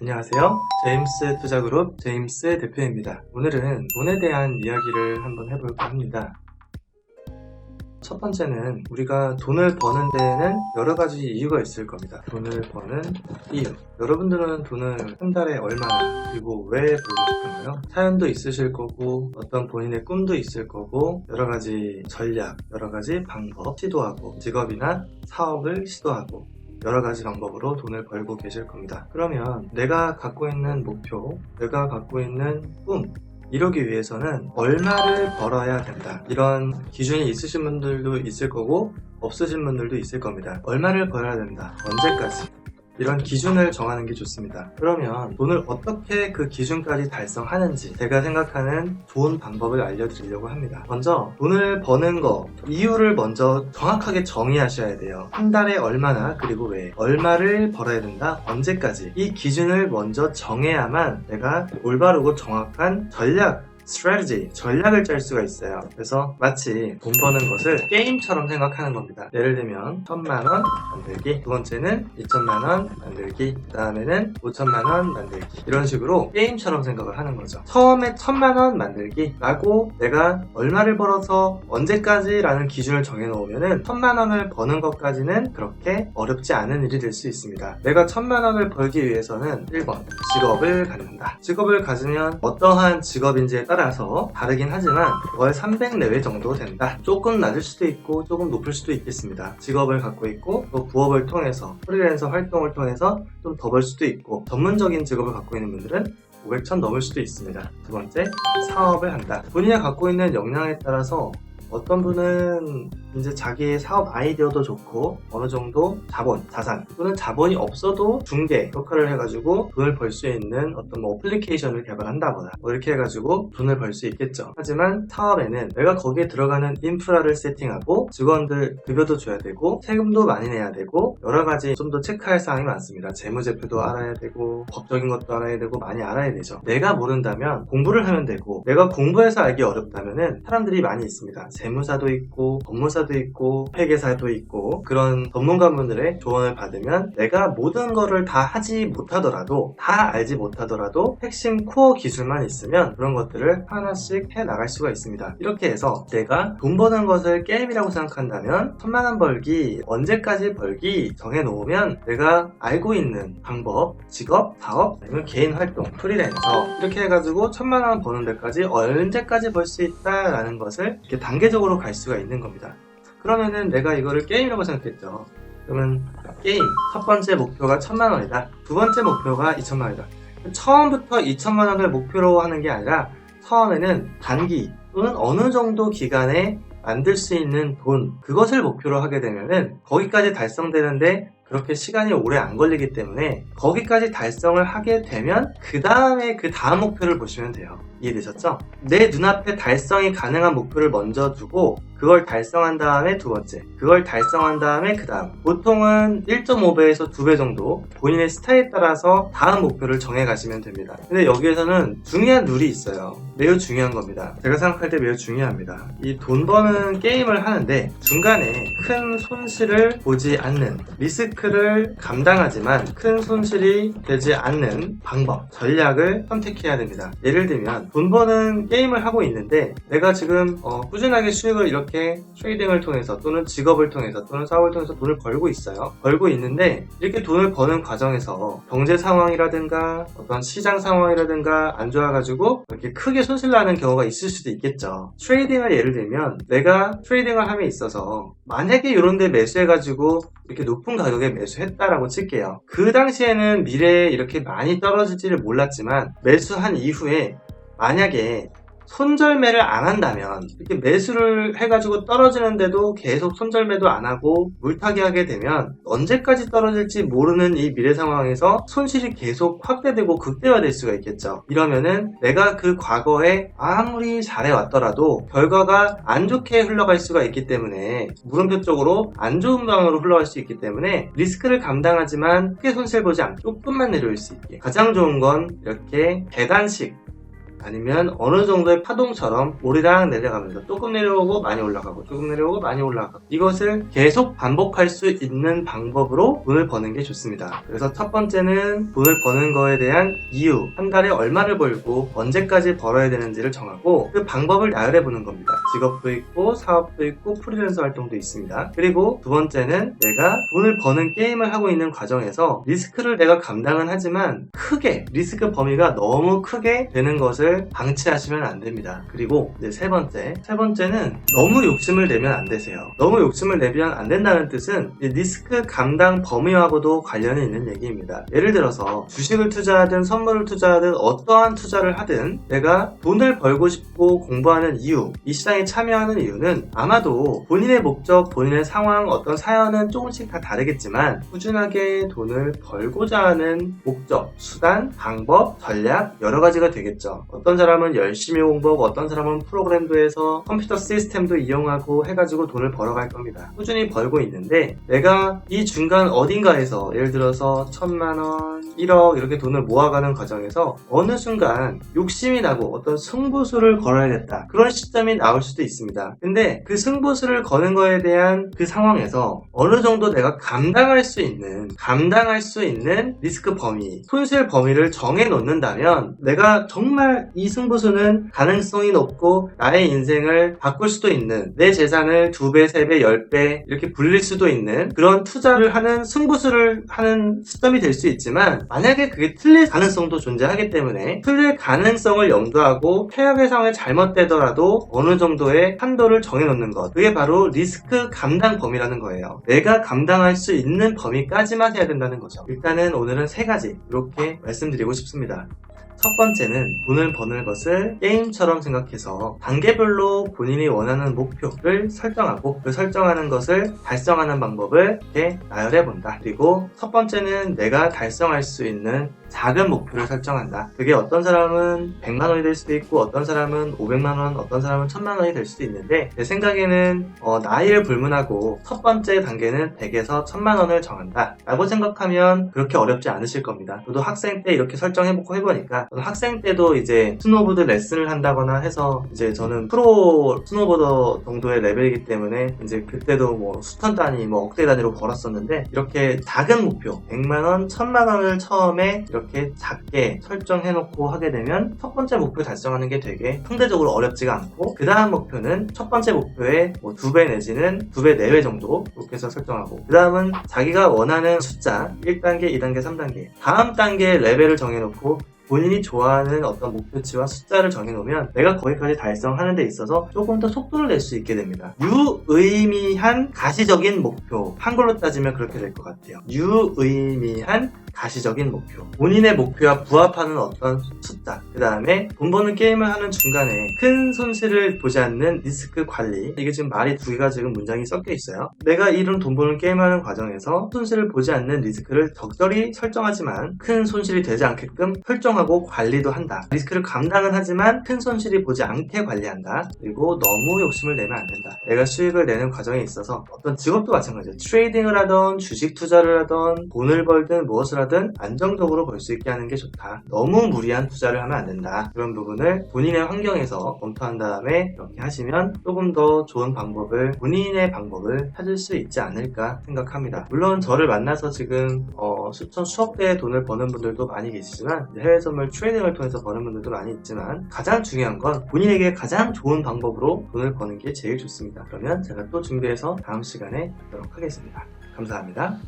안녕하세요. 제임스 투자그룹 제임스 대표입니다. 오늘은 돈에 대한 이야기를 한번 해볼까 합니다. 첫 번째는 우리가 돈을 버는 데에는 여러 가지 이유가 있을 겁니다. 돈을 버는 이유. 여러분들은 돈을 한 달에 얼마나 그리고 왜 벌고 싶은가요? 사연도 있으실 거고 어떤 본인의 꿈도 있을 거고 여러 가지 전략, 여러 가지 방법 시도하고 직업이나 사업을 시도하고 여러 가지 방법으로 돈을 벌고 계실 겁니다. 그러면 내가 갖고 있는 목표, 내가 갖고 있는 꿈 이루기 위해서는 얼마를 벌어야 된다. 이런 기준이 있으신 분들도 있을 거고 없으신 분들도 있을 겁니다. 얼마를 벌어야 된다. 언제까지? 이런 기준을 정하는 게 좋습니다. 그러면 돈을 어떻게 그 기준까지 달성하는지 제가 생각하는 좋은 방법을 알려드리려고 합니다. 먼저 돈을 버는 거 이유를 먼저 정확하게 정의하셔야 돼요. 한 달에 얼마나 그리고 왜 얼마를 벌어야 된다 언제까지 이 기준을 먼저 정해야만 내가 올바르고 정확한 strategy, 전략을 짤 수가 있어요. 그래서 마치 돈 버는 것을 게임처럼 생각하는 겁니다. 예를 들면 1000만원 만들기, 두 번째는 2000만원 만들기, 그 다음에는 5000만원 만들기, 이런 식으로 게임처럼 생각을 하는 거죠. 처음에 1000만원 만들기 라고 내가 얼마를 벌어서 언제까지 라는 기준을 정해놓으면은 1000만원을 버는 것까지는 그렇게 어렵지 않은 일이 될 수 있습니다. 내가 1000만원을 벌기 위해서는 1번 직업을 갖는다. 직업을 가지면 어떠한 직업인지에 따라서 다르긴 하지만 월 300 내외 정도 된다. 조금 낮을 수도 있고 조금 높을 수도 있겠습니다. 직업을 갖고 있고 또 부업을 통해서 프리랜서 활동을 통해서 좀 더 벌 수도 있고 전문적인 직업을 갖고 있는 분들은 500, 1000 넘을 수도 있습니다. 두 번째, 사업을 한다. 본인이 갖고 있는 역량에 따라서 어떤 분은 이제 자기의 사업 아이디어도 좋고 어느 정도 자산 또는 자본이 없어도 중개 역할을 해가지고 돈을 벌 수 있는 어떤 어플리케이션을 개발한다거나 이렇게 해가지고 돈을 벌 수 있겠죠. 하지만 사업에는 내가 거기에 들어가는 인프라를 세팅하고 직원들 급여도 줘야 되고 세금도 많이 내야 되고 여러 가지 좀 더 체크할 사항이 많습니다. 재무제표도 알아야 되고 법적인 것도 알아야 되고 많이 알아야 되죠. 내가 모른다면 공부를 하면 되고 내가 공부해서 알기 어렵다면은 사람들이 많이 있습니다. 세무사도 있고 법무사도 있고 회계사도 있고 그런 전문가분들의 조언을 받으면 내가 모든 거를 다 하지 못하더라도 다 알지 못하더라도 핵심 코어 기술만 있으면 그런 것들을 하나씩 해 나갈 수가 있습니다. 이렇게 해서 내가 돈 버는 것을 게임이라고 생각한다면 1000만원 벌기, 언제까지 벌기 정해놓으면 내가 알고 있는 방법, 직업, 사업, 아니면 개인 활동, 프리랜서 이렇게 해가지고 1000만원 버는 데까지 언제까지 벌 수 있다라는 것을 이렇게 단계적으로 갈 수가 있는 겁니다. 그러면은 내가 이거를 게임이라고 생각했죠. 그러면 게임 첫 번째 목표가 1000만원이다. 두 번째 목표가 2000만원이다. 처음부터 2000만원을 목표로 하는 게 아니라 처음에는 단기 또는 어느 정도 기간에 만들 수 있는 돈 그것을 목표로 하게 되면은 거기까지 달성되는데 그렇게 시간이 오래 안 걸리기 때문에 거기까지 달성을 하게 되면 그 다음에 그 다음 목표를 보시면 돼요. 이해되셨죠? 내 눈앞에 달성이 가능한 목표를 먼저 두고 그걸 달성한 다음에 두 번째, 그걸 달성한 다음에 그 다음. 보통은 1.5배에서 2배 정도 본인의 스타일에 따라서 다음 목표를 정해 가시면 됩니다. 근데 여기에서는 중요한 룰이 있어요. 매우 중요한 겁니다. 제가 생각할 때 매우 중요합니다. 이 돈 버는 게임을 하는데 중간에 큰 손실을 보지 않는, 리스크를 감당하지만 큰 손실이 되지 않는 방법, 전략을 선택해야 됩니다. 예를 들면 돈 버는 게임을 하고 있는데 내가 지금 꾸준하게 수익을 이렇게 트레이딩을 통해서 또는 직업을 통해서 또는 사업을 통해서 돈을 벌고 있어요. 벌고 있는데 이렇게 돈을 버는 과정에서 경제 상황이라든가 어떤 시장 상황이라든가 안 좋아가지고 이렇게 크게 손실 나는 경우가 있을 수도 있겠죠. 트레이딩을 예를 들면 내가 트레이딩을 함에 있어서 만약에 이런 데 매수해가지고 이렇게 높은 가격에 매수했다라고 칠게요. 그 당시에는 미래에 이렇게 많이 떨어질지를 몰랐지만 매수한 이후에 만약에 손절매를 안 한다면 이렇게 매수를 해가지고 떨어지는데도 계속 손절매도 안 하고 물타기 하게 되면 언제까지 떨어질지 모르는 이 미래 상황에서 손실이 계속 확대되고 극대화될 수가 있겠죠. 이러면은 내가 그 과거에 아무리 잘해왔더라도 결과가 안 좋게 흘러갈 수가 있기 때문에 물음표 쪽으로 안 좋은 방향으로 흘러갈 수 있기 때문에 리스크를 감당하지만 크게 손실 보지 않고 조금만 내려올 수 있게 가장 좋은 건 이렇게 계단식 아니면 어느 정도의 파동처럼 오르락 내려가면서 조금 내려오고 많이 올라가고 조금 내려오고 많이 올라가고 이것을 계속 반복할 수 있는 방법으로 돈을 버는 게 좋습니다. 그래서 첫 번째는 돈을 버는 거에 대한 이유, 한 달에 얼마를 벌고 언제까지 벌어야 되는지를 정하고 그 방법을 나열해 보는 겁니다. 직업도 있고 사업도 있고 프리랜서 활동도 있습니다. 그리고 두 번째는 내가 돈을 버는 게임을 하고 있는 과정에서 리스크를 내가 감당은 하지만 크게 리스크 범위가 너무 크게 되는 것을 방치하시면 안 됩니다. 그리고 이제 세 번째는 너무 욕심을 내면 안 되세요. 너무 욕심을 내면 안 된다는 뜻은 리스크 감당 범위하고도 관련이 있는 얘기입니다. 예를 들어서 주식을 투자하든 선물을 투자하든 어떠한 투자를 하든 내가 돈을 벌고 싶고 공부하는 이유, 이 시장에 참여하는 이유는 아마도 본인의 목적, 본인의 상황, 어떤 사연은 조금씩 다 다르겠지만 꾸준하게 돈을 벌고자 하는 목적, 수단, 방법, 전략 여러 가지가 되겠죠. 어떤 사람은 열심히 공부하고 어떤 사람은 프로그램도 해서 컴퓨터 시스템도 이용하고 해가지고 돈을 벌어갈 겁니다. 꾸준히 벌고 있는데 내가 이 중간 어딘가에서 예를 들어서 1,000만원, 1억 이렇게 돈을 모아가는 과정에서 어느 순간 욕심이 나고 어떤 승부수를 걸어야겠다. 그런 시점이 나올 수도 있습니다. 근데 그 승부수를 거는 거에 대한 그 상황에서 어느 정도 내가 감당할 수 있는 리스크 범위, 손실 범위를 정해 놓는다면 내가 정말 이 승부수는 가능성이 높고 나의 인생을 바꿀 수도 있는 내 재산을 2배, 3배, 10배 이렇게 불릴 수도 있는 그런 투자를 하는 승부수를 하는 시점이 될 수 있지만 만약에 그게 틀릴 가능성도 존재하기 때문에 틀릴 가능성을 염두하고 최악의 상황이 잘못되더라도 어느 정도의 한도를 정해놓는 것, 그게 바로 리스크 감당 범위라는 거예요. 내가 감당할 수 있는 범위까지만 해야 된다는 거죠. 일단은 오늘은 3가지 이렇게 말씀드리고 싶습니다. 첫 번째는 돈을 버는 것을 게임처럼 생각해서 단계별로 본인이 원하는 목표를 설정하고 그 설정하는 것을 달성하는 방법을 이렇게 나열해 본다. 그리고 첫 번째는 내가 달성할 수 있는 작은 목표를 설정한다. 그게 어떤 사람은 100만원이 될 수도 있고 어떤 사람은 500만원, 어떤 사람은 1000만원이 될 수도 있는데 제 생각에는 나이를 불문하고 첫 번째 단계는 100에서 1000만원을 정한다 라고 생각하면 그렇게 어렵지 않으실 겁니다. 저도 학생 때 이렇게 설정해보고 해보니까 저는 학생 때도 이제 스노보드 레슨을 한다거나 해서 이제 저는 프로 스노보더 정도의 레벨이기 때문에 이제 그때도 뭐 수천 단위, 뭐 억대 단위로 벌었었는데 이렇게 작은 목표 100만원, 1000만원을 처음에 이렇게 작게 설정해놓고 하게 되면 첫 번째 목표 달성하는 게 되게 상대적으로 어렵지가 않고 그 다음 목표는 첫 번째 목표의 뭐 2배 내지는 2배 내외 정도 그렇게 해서 설정하고 그 다음은 자기가 원하는 숫자 1단계, 2단계, 3단계 다음 단계 레벨을 정해놓고 본인이 좋아하는 어떤 목표치와 숫자를 정해놓으면 내가 거기까지 달성하는 데 있어서 조금 더 속도를 낼 수 있게 됩니다. 유의미한 가시적인 목표, 한글로 따지면 그렇게 될 것 같아요. 유의미한 가시적인 목표, 본인의 목표와 부합하는 어떤 숫자, 그 다음에 돈 버는 게임을 하는 중간에 큰 손실을 보지 않는 리스크 관리. 이게 지금 말이 2개가 지금 문장이 섞여 있어요. 내가 이런 돈 버는 게임을 하는 과정에서 손실을 보지 않는 리스크를 적절히 설정하지만 큰 손실이 되지 않게끔 설정하고 관리도 한다. 리스크를 감당은 하지만 큰 손실이 보지 않게 관리한다. 그리고 너무 욕심을 내면 안 된다. 내가 수익을 내는 과정에 있어서 어떤 직업도 마찬가지예요. 트레이딩을 하던 주식 투자를 하던 돈을 벌든 무엇을 하든 안정적으로 벌 수 있게 하는 게 좋다. 너무 무리한 투자를 하면 안 된다. 그런 부분을 본인의 환경에서 검토한 다음에 이렇게 하시면 조금 더 좋은 방법을, 본인의 방법을 찾을 수 있지 않을까 생각합니다. 물론 저를 만나서 지금 수천 수억 대의 돈을 버는 분들도 많이 계시지만 해외 선물 트레이딩을 통해서 버는 분들도 많이 있지만 가장 중요한 건 본인에게 가장 좋은 방법으로 돈을 버는 게 제일 좋습니다. 그러면 제가 또 준비해서 다음 시간에 뵙도록 하겠습니다. 감사합니다.